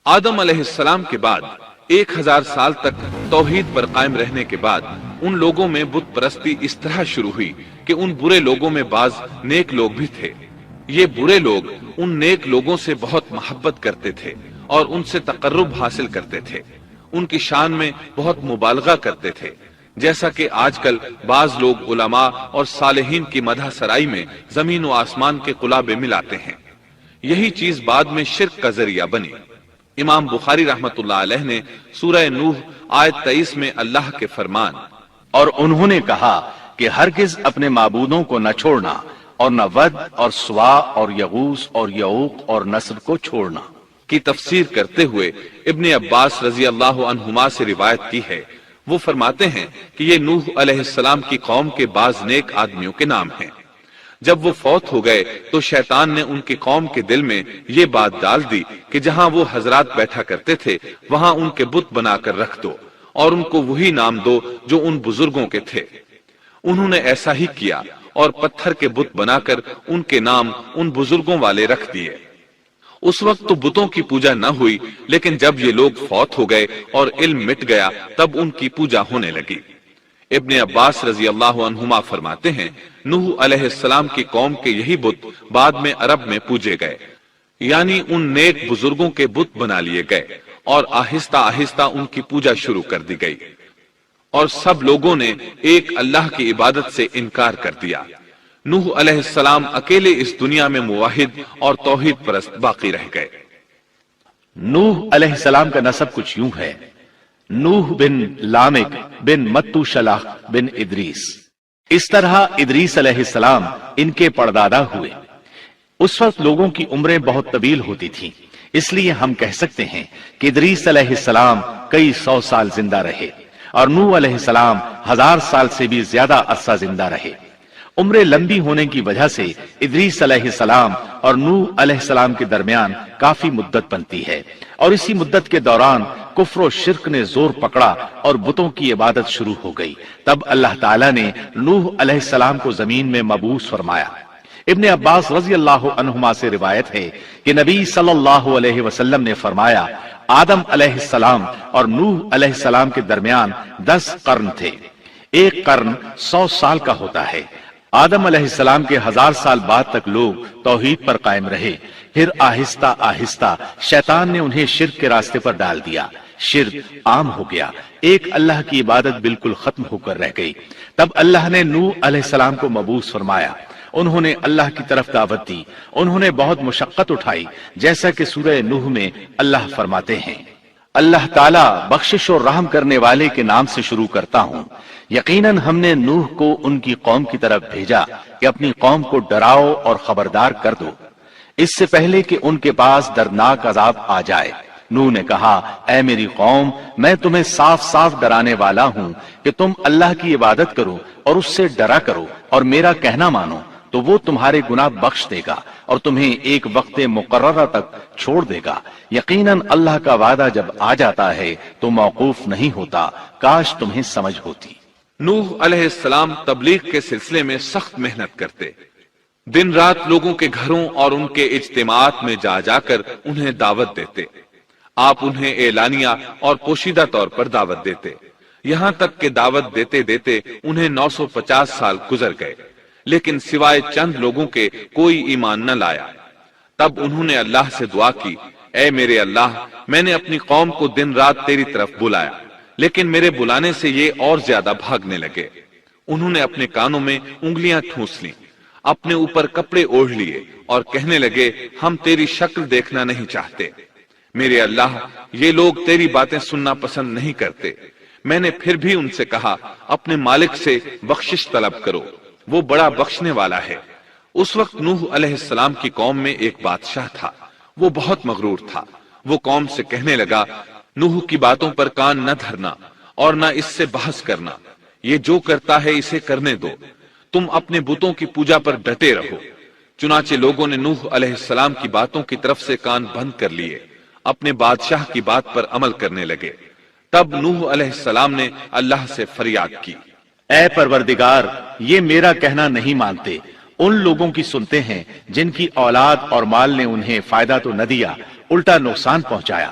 آدم علیہ السلام کے بعد 1000 سال تک توحید پر قائم رہنے کے بعد ان لوگوں میں بت پرستی اس طرح شروع ہوئی کہ ان برے لوگوں میں بعض نیک لوگ بھی تھے۔ یہ برے لوگ ان نیک لوگوں سے بہت محبت کرتے تھے اور ان سے تقرب حاصل کرتے تھے، ان کی شان میں بہت مبالغہ کرتے تھے، جیسا کہ آج کل بعض لوگ علماء اور صالحین کی مدح سرائی میں زمین و آسمان کے قلابے ملاتے ہیں۔ یہی چیز بعد میں شرک کا ذریعہ بنی۔ امام بخاری رحمت اللہ علیہ نے سورہ نوح آیت 23 میں اللہ کے فرمان اور انہوں نے کہا کہ ہرگز اپنے معبودوں کو نہ چھوڑنا اور نہ ود اور سوا اور یغوث اور یعوق اور نصر کو چھوڑنا کی تفسیر کرتے ہوئے ابن عباس رضی اللہ عنہما سے روایت کی ہے۔ وہ فرماتے ہیں کہ یہ نوح علیہ السلام کی قوم کے بعض نیک آدمیوں کے نام ہیں۔ جب وہ فوت ہو گئے تو شیطان نے ان کی قوم کے دل میں یہ بات ڈال دی کہ جہاں وہ حضرات بیٹھا کرتے تھے وہاں ان کے بت بنا کر رکھ دو اور ان کو وہی نام دو جو ان بزرگوں کے تھے۔ انہوں نے ایسا ہی کیا اور پتھر کے بت بنا کر ان کے نام ان بزرگوں والے رکھ دیے۔ اس وقت تو بتوں کی پوجا نہ ہوئی، لیکن جب یہ لوگ فوت ہو گئے اور علم مٹ گیا تب ان کی پوجا ہونے لگی۔ ابن عباس رضی اللہ عنہما فرماتے ہیں نوح علیہ السلام کی قوم کے یہی بت بعد میں عرب میں پوجے گئے، یعنی ان نیک بزرگوں کے بت بنا لیے گئے اور آہستہ آہستہ ان کی پوجا شروع کر دی گئی، اور سب لوگوں نے ایک اللہ کی عبادت سے انکار کر دیا۔ نوح علیہ السلام اکیلے اس دنیا میں موحد اور توحید پرست باقی رہ گئے۔ نوح علیہ السلام کا نسب کچھ یوں ہے: نوح بن لامک بن متو شلح بن ادریس۔ اس طرح ادریس علیہ السلام ان کے پردادا ہوئے۔ اس وقت لوگوں کی عمریں بہت طویل ہوتی تھیں، اس لیے ہم کہہ سکتے ہیں کہ ادریس علیہ السلام کئی 100 سال زندہ رہے اور نوح علیہ السلام 1000 سال سے بھی زیادہ عرصہ زندہ رہے۔ عمریں لمبی ہونے کی وجہ سے ادریس علیہ السلام اور نوح علیہ السلام کے درمیان کافی مدت بنتی ہے، اور اسی مدت کے دوران کفر و شرک نے زور پکڑا اور بتوں کی عبادت شروع ہو گئی۔ تب اللہ تعالیٰ نے نوح علیہ السلام کو زمین میں مبعوث فرمایا۔ ابن عباس رضی اللہ عنہما سے روایت ہے کہ نبی صلی اللہ علیہ وسلم نے فرمایا آدم علیہ السلام اور نوح علیہ السلام کے درمیان 10 قرن تھے۔ ایک قرن 100 سال کا ہوتا ہے۔ آدم علیہ السلام کے 1000 سال بعد تک لوگ توحید پر قائم رہے، پھر آہستہ آہستہ شیطان نے انہیں شرک کے راستے پر ڈال دیا، شرک عام ہو گیا، ایک اللہ کی عبادت بالکل ختم ہو کر رہ گئی۔ تب اللہ نے نوح علیہ السلام کو مبعوث فرمایا، انہوں نے اللہ کی طرف دعوت دی، انہوں نے بہت مشقت اٹھائی، جیسا کہ سورہ نوح میں اللہ فرماتے ہیں اللہ تعالیٰ بخشش اور رحم کرنے والے کے نام سے شروع کرتا ہوں۔ یقیناً ہم نے نوح کو ان کی قوم کی طرف بھیجا کہ اپنی قوم کو ڈراؤ اور خبردار کر دو، اس سے پہلے کہ ان کے پاس دردناک عذاب آ جائے۔ نوح نے کہا اے میری قوم، میں تمہیں صاف صاف ڈرانے والا ہوں کہ تم اللہ کی عبادت کرو اور اس سے ڈرا کرو اور میرا کہنا مانو، تو وہ تمہارے گناہ بخش دے گا اور تمہیں ایک وقت مقررہ تک چھوڑ دے گا۔ یقیناً اللہ کا وعدہ جب آ جاتا ہے تو موقوف نہیں ہوتا، کاش تمہیں سمجھ ہوتی۔ نوح علیہ السلام تبلیغ کے سلسلے میں سخت محنت کرتے، دن رات لوگوں کے گھروں اور ان کے اجتماعات میں جا جا کر انہیں دعوت دیتے۔ آپ انہیں اعلانیہ اور پوشیدہ طور پر دعوت دیتے، یہاں تک کہ دعوت دیتے دیتے انہیں 950 سال گزر گئے، لیکن سوائے چند لوگوں کے کوئی ایمان نہ لایا۔ تب انہوں نے اللہ سے دعا کی اے میرے اللہ، میں نے اپنی قوم کو دن رات تیری طرف بلایا، لیکن میرے بلانے سے یہ اور زیادہ بھاگنے لگے۔ انہوں نے اپنے کانوں میں انگلیاں ٹھونس لیں، اپنے اوپر کپڑے اوڑھ لیے اور کہنے لگے ہم تیری شکل دیکھنا نہیں چاہتے۔ میرے اللہ، یہ لوگ تیری باتیں سننا پسند نہیں کرتے۔ میں نے پھر بھی ان سے کہا اپنے مالک سے بخشش طلب کرو، وہ بڑا بخشنے والا ہے۔ اس وقت نوح علیہ السلام کی قوم میں ایک بادشاہ تھا، وہ بہت مغرور تھا۔ وہ قوم سے کہنے لگا نوح کی باتوں پر کان نہ دھرنا اور نہ اس سے بحث کرنا، یہ جو کرتا ہے اسے کرنے دو، تم اپنے بتوں کی پوجا پر ڈٹے رہو۔ چنانچہ لوگوں نے نوح علیہ السلام کی باتوں کی طرف سے کان بند کر لیے، اپنے بادشاہ کی بات پر عمل کرنے لگے۔ تب نوح علیہ السلام نے اللہ سے فریاد کی اے پروردگار، یہ میرا کہنا نہیں مانتے، ان لوگوں کی سنتے ہیں جن کی اولاد اور مال نے انہیں فائدہ تو نہ دیا، الٹا نقصان پہنچایا،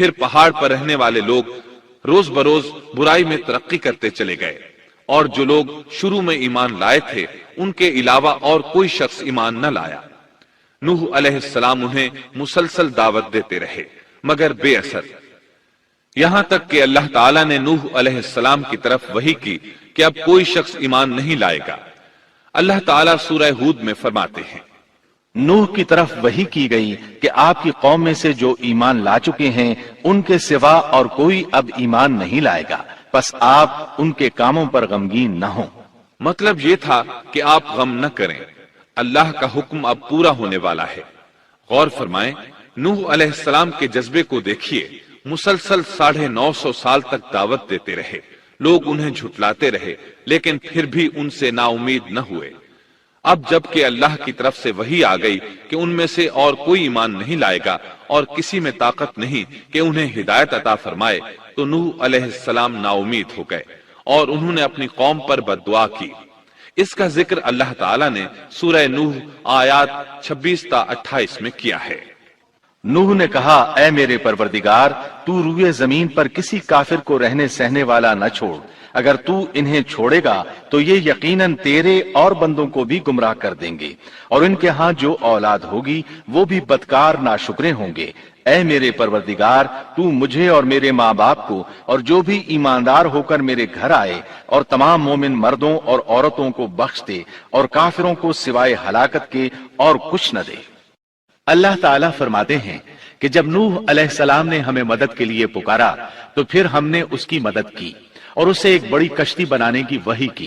پھر پہاڑ پر رہنے والے لوگ روز بروز برائی میں ترقی کرتے چلے گئے، اور جو لوگ شروع میں ایمان لائے تھے ان کے علاوہ اور کوئی شخص ایمان نہ لایا۔ نوح علیہ السلام انہیں مسلسل دعوت دیتے رہے مگر بے اثر، یہاں تک کہ اللہ تعالیٰ نے نوح علیہ السلام کی طرف وحی کی کہ اب کوئی شخص ایمان نہیں لائے گا۔ اللہ تعالیٰ سورہ ہود میں فرماتے ہیں، نوح کی طرف وحی کی گئی کہ آپ کی قوم میں سے جو ایمان لا چکے ہیں ان کے سوا اور کوئی اب ایمان نہیں لائے گا، بس آپ ان کے کاموں پر غمگین نہ ہوں۔ مطلب یہ تھا کہ آپ غم نہ کریں، اللہ کا حکم اب پورا ہونے والا ہے۔ غور فرمائیں، نوح علیہ السلام کے جذبے کو دیکھیے، مسلسل 950 سال تک دعوت دیتے رہے، لوگ انہیں جھٹلاتے رہے لیکن پھر بھی ان سے نا امید نہ ہوئے۔ اب جب کہ اللہ کی طرف سے وحی آ گئی کہ ان میں سے اور کوئی ایمان نہیں لائے گا اور کسی میں طاقت نہیں کہ انہیں ہدایت عطا فرمائے، تو نوح علیہ السلام نا امید ہو گئے اور انہوں نے اپنی قوم پر بد دعا کی۔ اس کا ذکر اللہ تعالیٰ نے سورہ نوح آیات 26 تا 28 میں کیا ہے۔ نوح نے کہا، اے میرے پروردگار، تو روئے زمین پر کسی کافر کو رہنے سہنے والا نہ چھوڑ، اگر تو انہیں چھوڑے گا تو یہ یقیناً تیرے اور بندوں کو بھی گمراہ کر دیں گے، اور ان کے ہاں جو اولاد ہوگی وہ بھی بدکار ناشکرے ہوں گے۔ اے میرے پروردگار، تو مجھے اور میرے ماں باپ کو اور جو بھی ایماندار ہو کر میرے گھر آئے اور تمام مومن مردوں اور عورتوں کو بخش دے، اور کافروں کو سوائے ہلاکت کے اور کچھ نہ دے۔ اللہ تعالیٰ فرماتے ہیں کہ جب نوح علیہ السلام نے ہمیں مدد کے لیے پکارا تو پھر ہم نے اس کی مدد کی اور اسے ایک بڑی کشتی بنانے کی وحی کی،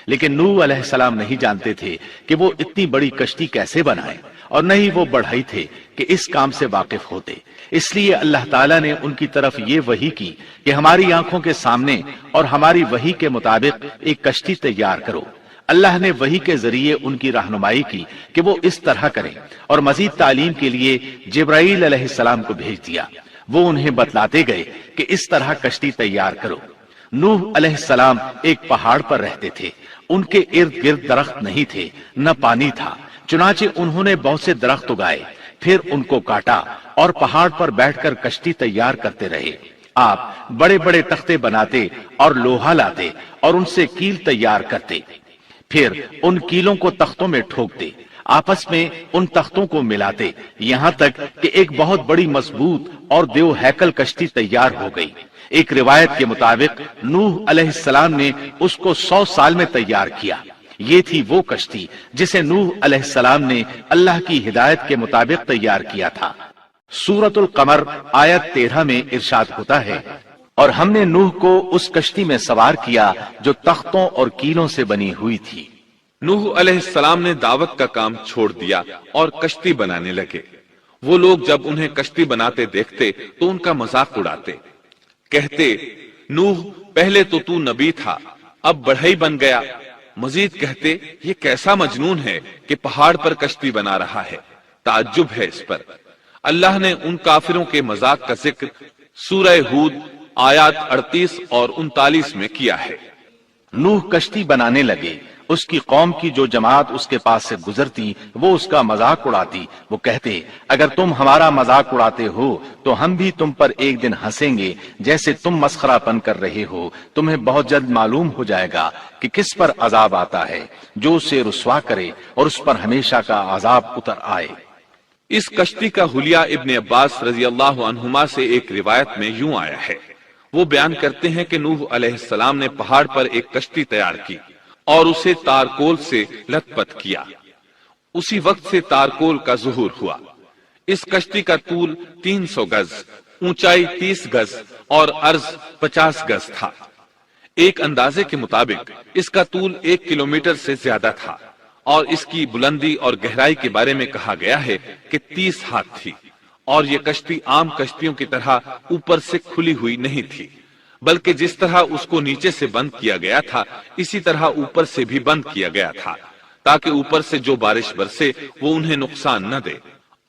لیکن نوح علیہ السلام نہیں جانتے تھے کہ وہ اتنی بڑی کشتی کیسے بنائے، اور نہ ہی وہ بڑھئی تھے کہ اس کام سے واقف ہوتے۔ اس لیے اللہ تعالیٰ نے ان کی طرف یہ وحی کی کہ ہماری آنکھوں کے سامنے اور ہماری وحی کے مطابق ایک کشتی تیار کرو۔ اللہ نے وحی کے ذریعے ان کی رہنمائی کی کہ وہ اس طرح کریں، اور مزید تعلیم کے لیے جبرائیل علیہ السلام کو بھیج دیا۔ وہ انہیں بتلاتے گئے کہ اس طرح کشتی تیار کرو۔ نوح علیہ السلام ایک پہاڑ پر رہتے تھے، ان کے ارد گرد درخت نہیں تھے، نہ پانی تھا، چنانچہ انہوں نے بہت سے درخت اگائے، پھر ان کو کاٹا اور پہاڑ پر بیٹھ کر کشتی تیار کرتے رہے۔ آپ بڑے بڑے تختے بناتے اور لوہا لاتے اور ان سے کیل تیار کرتے، پھر ان کیلوں کو تختوں میں ٹھوکتے، آپس میں ان تختوں کو ملاتے، یہاں تک کہ ایک بہت بڑی مضبوط اور دیو ہیکل کشتی تیار ہو گئی۔ ایک روایت کے مطابق نوح علیہ السلام نے اس کو 100 سال میں تیار کیا۔ یہ تھی وہ کشتی جسے نوح علیہ السلام نے اللہ کی ہدایت کے مطابق تیار کیا تھا۔ سورۃ القمر آیت 13 میں ارشاد ہوتا ہے، اور ہم نے نوح کو اس کشتی میں سوار کیا جو تختوں اور کیلوں سے بنی ہوئی تھی۔ نوح علیہ السلام نے دعوت کا کام چھوڑ دیا اور کشتی بنانے لگے۔ وہ لوگ جب انہیں کشتی بناتے دیکھتے تو ان کا مذاق اڑاتے، کہتے، نوح پہلے تو نبی تھا، اب بڑھئی بن گیا۔ مزید کہتے، یہ کیسا مجنون ہے کہ پہاڑ پر کشتی بنا رہا ہے، تعجب ہے اس پر۔ اللہ نے ان کافروں کے مذاق کا ذکر سورہ ہود آیات 38 اور 39 میں کیا ہے۔ نوح کشتی بنانے لگے، اس کی قوم کی جو جماعت اس کے پاس سے گزرتی وہ اس کا مذاق اڑاتی۔ وہ کہتے، اگر تم ہمارا مذاق اڑاتے ہو تو ہم بھی تم پر ایک دن ہنسیں گے جیسے تم مسخرہ پن کر رہے ہو۔ تمہیں بہت جلد معلوم ہو جائے گا کہ کس پر عذاب آتا ہے، جو اسے رسوا کرے اور اس پر ہمیشہ کا عذاب اتر آئے۔ اس کشتی کا حلیہ ابن عباس رضی اللہ عنہما سے ایک روایت میں یوں آیا ہے۔ وہ بیان کرتے ہیں کہ نوح علیہ السلام نے پہاڑ پر ایک کشتی تیار کی اور اسے تارکول سے لت پت کیا۔ اسی وقت سے تارکول کا ظہور ہوا۔ اس کشتی کا طول 300 گز، اونچائی 30 گز اور عرض 50 گز تھا۔ ایک اندازے کے مطابق اس کا طول 1 کلومیٹر سے زیادہ تھا، اور اس کی بلندی اور گہرائی کے بارے میں کہا گیا ہے کہ 30 ہاتھ تھی، اور یہ کشتی عام کشتیوں کی طرح اوپر سے کھلی ہوئی نہیں تھی، بلکہ جس طرح اس کو نیچے سے بند کیا گیا تھا اسی طرح اوپر سے بھی بند کیا گیا تھا، تاکہ اوپر سے جو بارش برسے وہ انہیں نقصان نہ دے،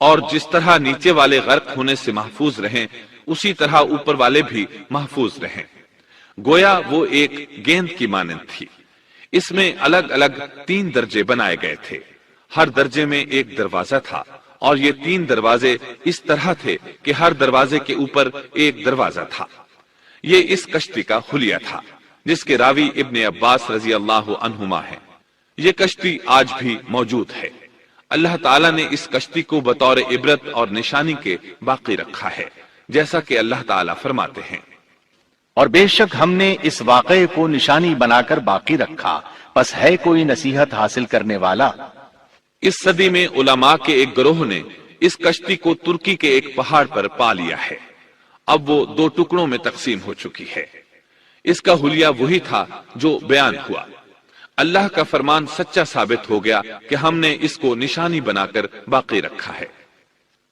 اور جس طرح نیچے والے غرق ہونے سے محفوظ رہیں اسی طرح اوپر والے بھی محفوظ رہیں۔ گویا وہ ایک گیند کی مانند تھی۔ اس میں الگ الگ 3 درجے بنائے گئے تھے، ہر درجے میں ایک دروازہ تھا، اور یہ 3 دروازے اس طرح تھے کہ ہر دروازے کے اوپر ایک دروازہ تھا۔ یہ اس کشتی کا حلیہ تھا جس کے راوی ابن عباس رضی اللہ عنہما ہے۔ یہ کشتی آج بھی موجود ہے۔ اللہ تعالیٰ نے اس کشتی کو بطور عبرت اور نشانی کے باقی رکھا ہے، جیسا کہ اللہ تعالیٰ فرماتے ہیں، اور بے شک ہم نے اس واقعے کو نشانی بنا کر باقی رکھا، پس ہے کوئی نصیحت حاصل کرنے والا۔ اس صدی میں علماء کے ایک گروہ نے اس کشتی کو ترکی کے ایک پہاڑ پر پا لیا ہے۔ اب وہ 2 ٹکڑوں میں تقسیم ہو چکی ہے۔ اس کا حلیہ وہی تھا جو بیان ہوا۔ اللہ کا فرمان سچا ثابت ہو گیا کہ ہم نے اس کو نشانی بنا کر باقی رکھا ہے۔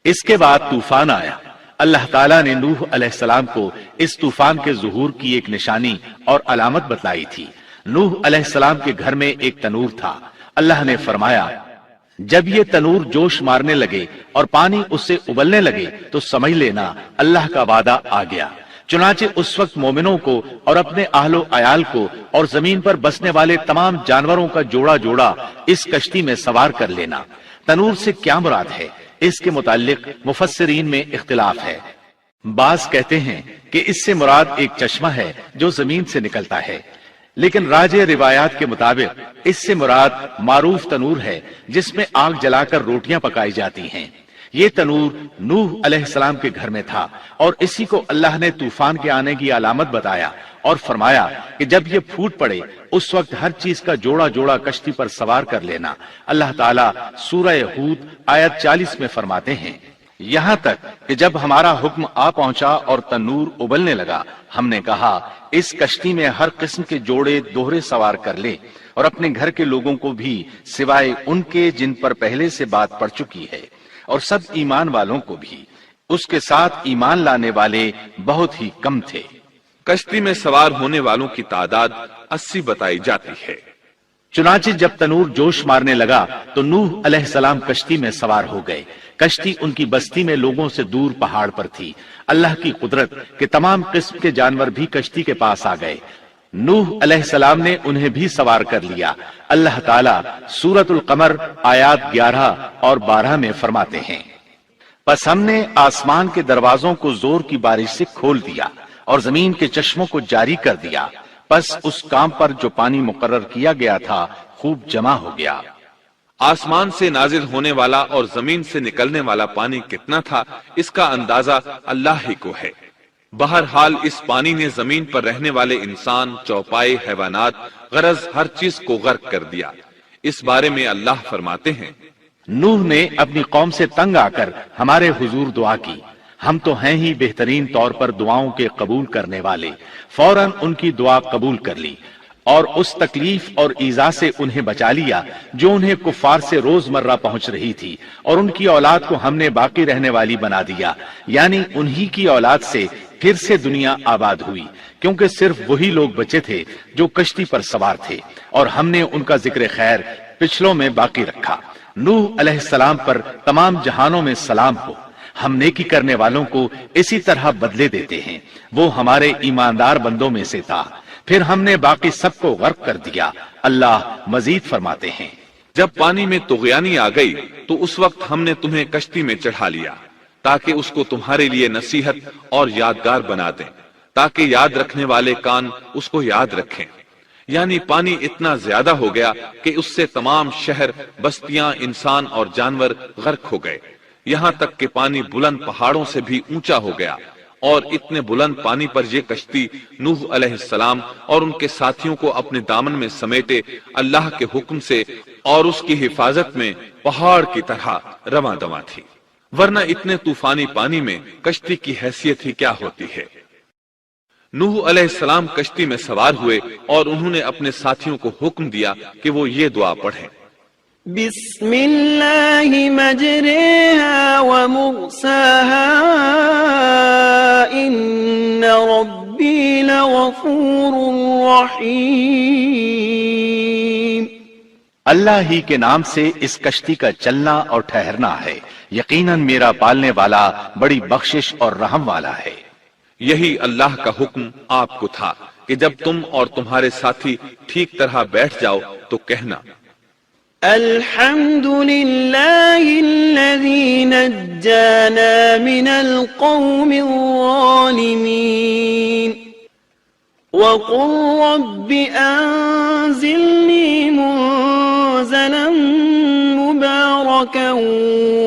اس کے بعد طوفان آیا۔ اللہ تعالیٰ نے نوح علیہ السلام کو اس طوفان کے ظہور کی ایک نشانی اور علامت بتلائی تھی۔ نوح علیہ السلام کے گھر میں ایک تنور تھا۔ اللہ نے فرمایا، جب یہ تنور جوش مارنے لگے اور پانی اس سے ابلنے لگے تو سمجھ لینا اللہ کا وعدہ آ گیا۔ چنانچہ اس وقت مومنوں کو اور اپنے اہل و عیال کو اور زمین پر بسنے والے تمام جانوروں کا جوڑا جوڑا اس کشتی میں سوار کر لینا۔ تنور سے کیا مراد ہے، اس کے متعلق مفسرین میں اختلاف ہے۔ بعض کہتے ہیں کہ اس سے مراد ایک چشمہ ہے جو زمین سے نکلتا ہے، لیکن راجح روایات کے مطابق اس سے مراد معروف تنور ہے جس میں آگ جلا کر روٹیاں پکائی جاتی ہیں۔ یہ تنور نوح علیہ السلام کے گھر میں تھا اور اسی کو اللہ نے طوفان کے آنے کی علامت بتایا اور فرمایا کہ جب یہ پھوٹ پڑے اس وقت ہر چیز کا جوڑا جوڑا کشتی پر سوار کر لینا۔ اللہ تعالیٰ سورہ ہود آیت 40 میں فرماتے ہیں، یہاں تک کہ جب ہمارا حکم آ پہنچا اور تنور ابلنے لگا، ہم نے کہا اس کشتی میں ہر قسم کے جوڑے دوہرے سوار کر لے اور اپنے گھر کے لوگوں کو بھی سوائے ان کے جن پر پہلے سے بات پڑ چکی ہے، اور سب ایمان والوں کو بھی۔ اس کے ساتھ ایمان لانے والے بہت ہی کم تھے۔ کشتی میں سوار ہونے والوں کی تعداد 80 بتائی جاتی ہے۔ چنانچہ جب تنور جوش مارنے لگا تو نوح علیہ السلام کشتی میں سوار ہو گئے۔ کشتی ان کی بستی میں لوگوں سے دور پہاڑ پر تھی۔ اللہ کی قدرت کہ تمام قسم کے جانور بھی کشتی کے پاس آ گئے۔ نوح علیہ السلام نے انہیں بھی سوار کر لیا۔ اللہ تعالیٰ سورۃ القمر آیات 11 اور 12 میں فرماتے ہیں، پس ہم نے آسمان کے دروازوں کو زور کی بارش سے کھول دیا اور زمین کے چشموں کو جاری کر دیا، پس اس کام پر جو پانی مقرر کیا گیا تھا خوب جمع ہو گیا۔ آسمان سے نازل ہونے والا اور زمین سے نکلنے والا پانی کتنا تھا، اس کا اندازہ اللہ ہی کو ہے۔ بہرحال اس پانی نے زمین پر رہنے والے انسان، چوپائے، حیوانات، غرض ہر چیز کو غرق کر دیا۔ اس بارے میں اللہ فرماتے ہیں، نوح نے اپنی قوم سے تنگ آ کر ہمارے حضور دعا کی، ہم تو ہیں ہی بہترین طور پر دعاؤں کے قبول کرنے والے۔ فوراً ان کی دعا قبول کر لی اور اس تکلیف اور ایذا سے انہیں بچا لیا جو انہیں کفار سے روزمرہ پہنچ رہی تھی، اور ان کی اولاد کو ہم نے باقی رہنے والی بنا دیا، یعنی انہی کی اولاد سے پھر سے دنیا آباد ہوئی، کیونکہ صرف وہی لوگ بچے تھے جو کشتی پر سوار تھے، اور ہم نے ان کا ذکر خیر پچھلوں میں باقی رکھا۔ نوح علیہ السلام پر تمام جہانوں میں سلام ہو۔ ہم نیکی کرنے والوں کو اسی طرح بدلے دیتے ہیں، وہ ہمارے ایماندار بندوں میں سے تھا، پھر ہم نے باقی سب کو غرق کر دیا۔ اللہ مزید فرماتے ہیں، جب پانی میں طغیانی آ گئی تو اس وقت ہم نے تمہیں کشتی میں چڑھا لیا تاکہ اس کو تمہارے لیے نصیحت اور یادگار بنا دیں، تاکہ یاد رکھنے والے کان اس کو یاد رکھیں۔ یعنی پانی اتنا زیادہ ہو گیا کہ اس سے تمام شہر، بستیاں، انسان اور جانور غرق ہو گئے، یہاں تک کہ پانی بلند پہاڑوں سے بھی اونچا ہو گیا، اور اتنے بلند پانی پر یہ کشتی نوح علیہ السلام اور ان کے ساتھیوں کو اپنے دامن میں سمیٹے اللہ کے حکم سے اور اس کی حفاظت میں پہاڑ کی طرح رواں دواں تھی، ورنہ اتنے طوفانی پانی میں کشتی کی حیثیت ہی کیا ہوتی ہے۔ نوح علیہ السلام کشتی میں سوار ہوئے اور انہوں نے اپنے ساتھیوں کو حکم دیا کہ وہ یہ دعا پڑھیں، بسم اللہ مجریہا ومرساہا ان ربی لغفور رحیم۔ اللہ ہی کے نام سے اس کشتی کا چلنا اور ٹھہرنا ہے، یقیناً میرا پالنے والا بڑی بخشش اور رحم والا ہے۔ یہی اللہ کا حکم آپ کو تھا کہ جب تم اور تمہارے ساتھی ٹھیک طرح بیٹھ جاؤ تو کہنا، الحمد لله الذي نجانا من القوم الظالمين وقل رب أنزلني منزلا مباركا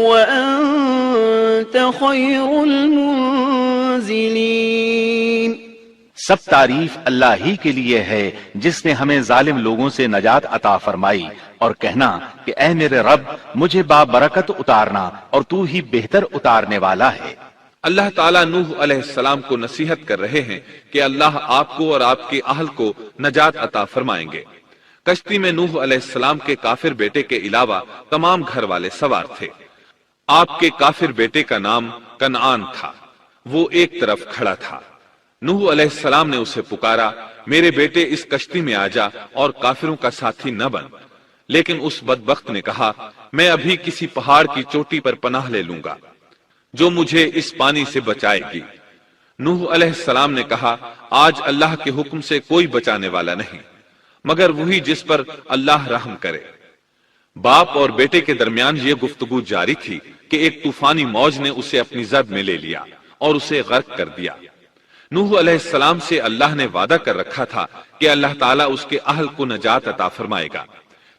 وأنت خير المنزلين. سب تعریف اللہ ہی کے لیے ہے جس نے ہمیں ظالم لوگوں سے نجات عطا فرمائی، اور کہنا کہ اے میرے رب مجھے بابرکت اتارنا اور تو ہی بہتر اتارنے والا ہے. اللہ تعالیٰ نوح علیہ السلام کو نصیحت کر رہے ہیں کہ اللہ آپ کو اور آپ کے اہل کو نجات عطا فرمائیں گے. کشتی میں نوح علیہ السلام کے کافر بیٹے کے علاوہ تمام گھر والے سوار تھے. آپ کے کافر بیٹے کا نام کنعان تھا. وہ ایک طرف کھڑا تھا. نوح علیہ السلام نے اسے پکارا، میرے بیٹے اس کشتی میں آ جا اور کافروں کا ساتھی نہ بن. لیکن اس بدبخت نے کہا، میں ابھی کسی پہاڑ کی چوٹی پر پناہ لے لوں گا جو مجھے اس پانی سے بچائے گی. نوح علیہ السلام نے کہا، آج اللہ کے حکم سے کوئی بچانے والا نہیں مگر وہی جس پر اللہ رحم کرے. باپ اور بیٹے کے درمیان یہ گفتگو جاری تھی کہ ایک طوفانی موج نے اسے اپنی زد میں لے لیا اور اسے غرق کر دیا. نوح علیہ السلام سے اللہ نے وعدہ کر رکھا تھا کہ اللہ تعالیٰ اس کے اہل کو نجات عطا فرمائے گا.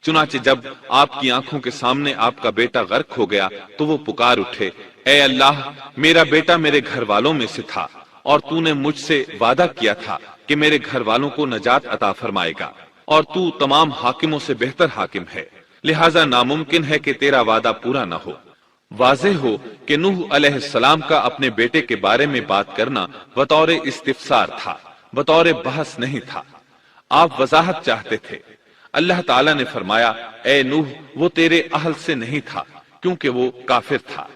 چنانچہ جب آپ کی آنکھوں کے سامنے آپ کا بیٹا غرق ہو گیا تو وہ پکار اٹھے، اے اللہ، میرا بیٹا میرے گھر والوں میں سے تھا اور تو نے مجھ سے وعدہ کیا تھا کہ میرے گھر والوں کو نجات عطا فرمائے گا، اور تو تمام حاکموں سے بہتر حاکم ہے، لہذا ناممکن ہے کہ تیرا وعدہ پورا نہ ہو. واضح ہو کہ نوح علیہ السلام کا اپنے بیٹے کے بارے میں بات کرنا بطور استفسار تھا، بطور بحث نہیں تھا. آپ وضاحت چاہتے تھے. اللہ تعالیٰ نے فرمایا، اے نوح، وہ تیرے اہل سے نہیں تھا کیونکہ وہ کافر تھا.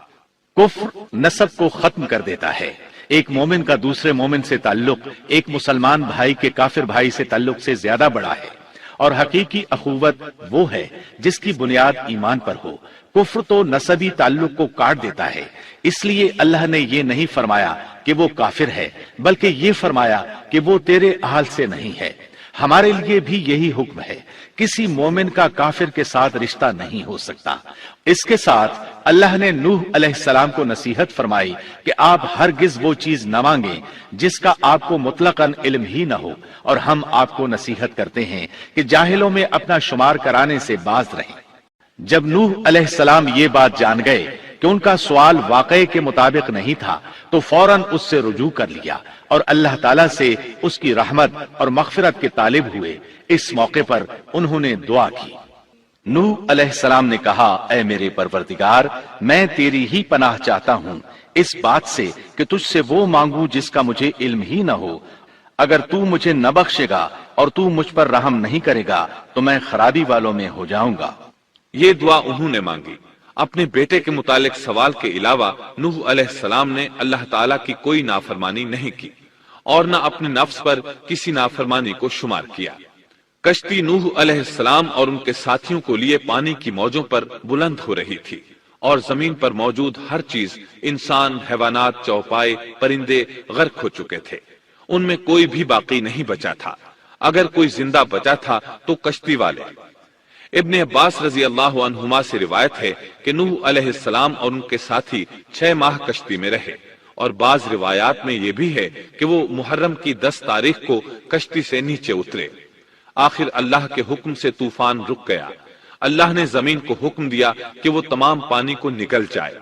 کفر نسب کو ختم کر دیتا ہے. ایک مومن کا دوسرے مومن سے تعلق ایک مسلمان بھائی کے کافر بھائی سے تعلق سے زیادہ بڑا ہے، اور حقیقی اخوت وہ ہے جس کی بنیاد ایمان پر ہو. کفر تو نسبی تعلق کو کاٹ دیتا ہے. اس لیے اللہ نے یہ نہیں فرمایا کہ وہ کافر ہے، بلکہ یہ فرمایا کہ وہ تیرے اہل سے نہیں ہے. ہمارے لیے بھی یہی حکم ہے. کسی مومن کا کافر کے ساتھ رشتہ نہیں ہو سکتا. اس کے ساتھ اللہ نے نوح علیہ السلام کو نصیحت فرمائی کہ آپ ہرگز وہ چیز نہ مانگیں جس کا آپ کو مطلقاً علم ہی نہ ہو، اور ہم آپ کو نصیحت کرتے ہیں کہ جاہلوں میں اپنا شمار کرانے سے باز رہیں. جب نوح علیہ السلام یہ بات جان گئے کہ ان کا سوال واقعے کے مطابق نہیں تھا تو فوراً اس سے رجوع کر لیا اور اللہ تعالیٰ سے اس کی رحمت اور مغفرت کے طالب ہوئے. اس موقع پر انہوں نے دعا کی. نوح علیہ السلام نے کہا، اے میرے پروردگار، میں تیری ہی پناہ چاہتا ہوں اس بات سے کہ تجھ سے وہ مانگوں جس کا مجھے علم ہی نہ ہو. اگر تو مجھے نہ بخشے گا اور تو مجھ پر رحم نہیں کرے گا تو میں خرابی والوں میں ہو جاؤں گا. یہ دعا انہوں نے مانگی. اپنے بیٹے کے متعلق سوال کے علاوہ نوح علیہ السلام نے اللہ تعالیٰ کی کوئی نافرمانی نہیں کی اور نہ اپنے نفس پر کسی نافرمانی کو شمار کیا. کشتی نوح علیہ السلام اور ان کے ساتھیوں کو لیے پانی کی موجوں پر بلند ہو رہی تھی، اور زمین پر موجود ہر چیز، انسان، حیوانات، چوپائے، پرندے غرق ہو چکے تھے. ان میں کوئی بھی باقی نہیں بچا تھا. اگر کوئی زندہ بچا تھا تو کشتی والے. ابن عباس رضی اللہ عنہما سے روایت ہے کہ نوح علیہ السلام اور ان کے ساتھی 6 ماہ کشتی میں رہے، اور بعض روایات میں یہ بھی ہے کہ وہ محرم کی 10 تاریخ کو کشتی سے نیچے اترے. آخر اللہ کے حکم سے طوفان رک گیا. اللہ نے زمین کو حکم دیا کہ وہ تمام پانی کو نگل جائے.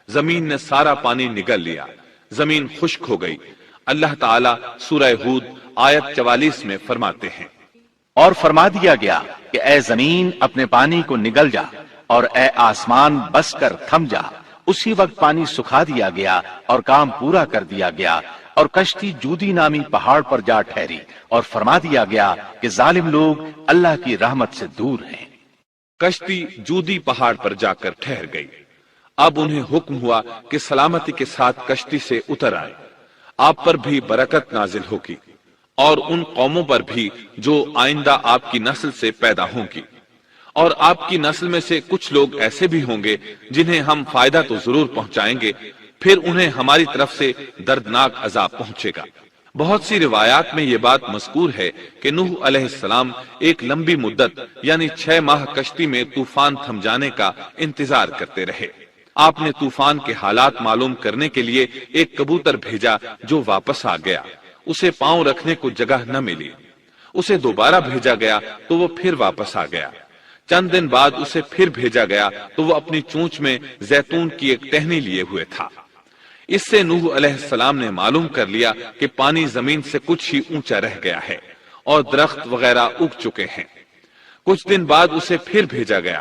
زمین نے سارا پانی نگل لیا. زمین خشک ہو گئی. اللہ تعالیٰ سورہ ہود آیت 44 میں فرماتے ہیں، اور فرما دیا گیا کہ اے زمین اپنے پانی کو نگل جا، اور اے آسمان بس کر تھم جا. اسی وقت پانی سکھا دیا گیا اور کام پورا کر دیا گیا، اور کشتی جودی نامی پہاڑ پر جا ٹھہری، اور فرما دیا گیا کہ ظالم لوگ اللہ کی رحمت سے دور ہیں. کشتی جودی پہاڑ پر جا کر ٹھہر گئی. اب انہیں حکم ہوا کہ سلامتی کے ساتھ کشتی سے اتر آئے. آپ پر بھی برکت نازل ہوگی اور ان قوموں پر بھی جو آئندہ آپ کی نسل سے پیدا ہوں گی، اور آپ کی نسل میں سے کچھ لوگ ایسے بھی ہوں گے جنہیں ہم فائدہ تو ضرور پہنچائیں گے، پھر انہیں ہماری طرف سے دردناک عذاب پہنچے گا. بہت سی روایات میں یہ بات مذکور ہے کہ نوح علیہ السلام ایک لمبی مدت یعنی 6 ماہ کشتی میں طوفان تھم جانے کا انتظار کرتے رہے۔ آپ نے طوفان کے حالات معلوم کرنے کے لیے ایک کبوتر بھیجا جو واپس آ گیا۔ اسے پاؤں رکھنے کو جگہ نہ ملی۔ اسے دوبارہ بھیجا گیا تو وہ پھر واپس آ گیا۔ چند دن بعد اسے پھر بھیجا گیا تو وہ اپنی چونچ میں زیتون کی ایک ٹہنی لیے ہوئے تھا۔ اس سے نوح علیہ السلام نے معلوم کر لیا کہ پانی زمین سے کچھ ہی اونچا رہ گیا ہے اور درخت وغیرہ اگ چکے ہیں۔ کچھ دن بعد اسے پھر بھیجا گیا۔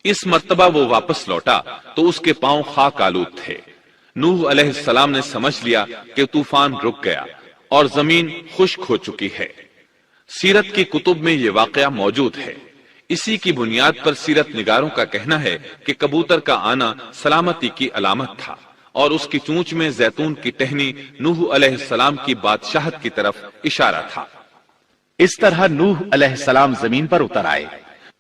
اس مرتبہ وہ واپس لوٹا تو اس کے پاؤں خاک آلود تھے۔ نوح علیہ السلام نے سمجھ لیا کہ طوفان رک گیا اور زمین خشک ہو چکی ہے۔ سیرت کی کتب میں یہ واقعہ موجود ہے۔ اسی کی بنیاد پر سیرت نگاروں کا کہنا ہے کہ کبوتر کا آنا سلامتی کی علامت تھا اور اس کی چونچ میں زیتون کی ٹہنی نوح علیہ السلام کی بادشاہت کی طرف اشارہ تھا۔ اس طرح نوح علیہ السلام زمین پر اتر آئے۔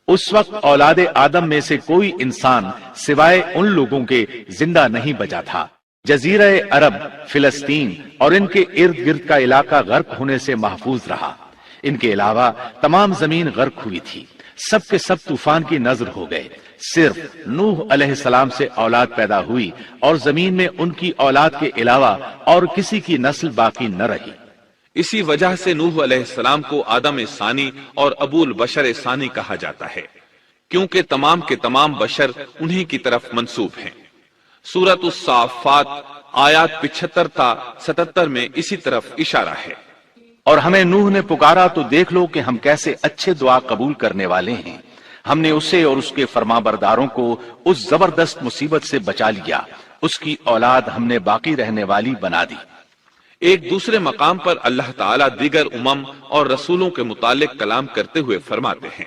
اس وقت اولاد آدم میں سے کوئی انسان سوائے ان لوگوں کے زندہ نہیں بچا تھا۔ جزیرہ عرب، فلسطین اور ان کے ارد گرد کا علاقہ غرق ہونے سے محفوظ رہا۔ ان کے علاوہ تمام زمین غرق ہوئی تھی۔ سب کے سب طوفان کی نذر ہو گئے۔ صرف نوح علیہ السلام سے اولاد پیدا ہوئی اور زمین میں ان کی اولاد کے علاوہ اور کسی کی نسل باقی نہ رہی۔ اسی وجہ سے نوح علیہ السلام کو آدم ثانی اور ابو البشر ثانی کہا جاتا ہے، کیونکہ تمام کے تمام بشر انہی کی طرف منسوب ہیں۔ سورۃ الصافات آیات 75 تا 77 میں اسی طرف اشارہ ہے۔ اور ہمیں نوح نے پکارا تو دیکھ لو کہ ہم کیسے اچھے دعا قبول کرنے والے ہیں۔ ہم نے اسے اور اس کے فرمانبرداروں کو اس زبردست مصیبت سے بچا لیا۔ اس کی اولاد ہم نے باقی رہنے والی بنا دی۔ ایک دوسرے مقام پر اللہ تعالیٰ دیگر امم اور رسولوں کے متعلق کلام کرتے ہوئے فرماتے ہیں،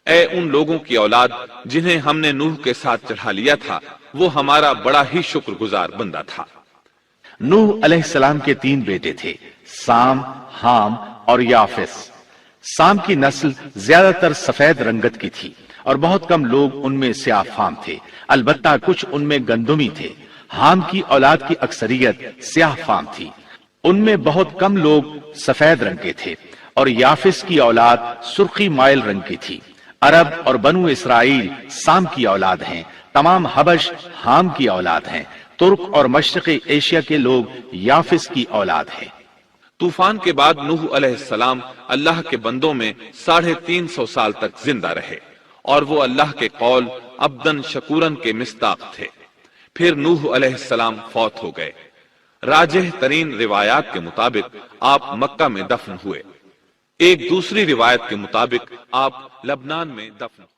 اے ان لوگوں کی اولاد جنہیں ہم نے نوح کے ساتھ چڑھا لیا تھا، وہ ہمارا بڑا ہی شکر گزار بندہ تھا۔ نوح علیہ السلام کے 3 بیٹے تھے، سام، حام اور یافس۔ سام کی نسل زیادہ تر سفید رنگت کی تھی اور بہت کم لوگ ان میں سیاہ فام تھے، البتہ کچھ ان میں گندمی تھے۔ حام کی اولاد کی اکثریت سیاہ فام تھی، ان میں بہت کم لوگ سفید رنگ کے تھے، اور یافس کی اولاد سرخی مائل رنگ کی تھی۔ عرب اور بنو اسرائیل سام کی اولاد ہیں، تمام حبش حام کی اولاد ہیں، ترک اور مشرقی ایشیا کے لوگ یافس کی اولاد ہیں۔ طوفان کے بعد نوح علیہ السلام اللہ کے بندوں میں 350 سال تک زندہ رہے اور وہ اللہ کے قول عبدن شکورن کے مصداق تھے۔ پھر نوح علیہ السلام فوت ہو گئے۔ راجح ترین روایات کے مطابق آپ مکہ میں دفن ہوئے۔ ایک دوسری روایت کے مطابق آپ لبنان میں دفن ہوئے۔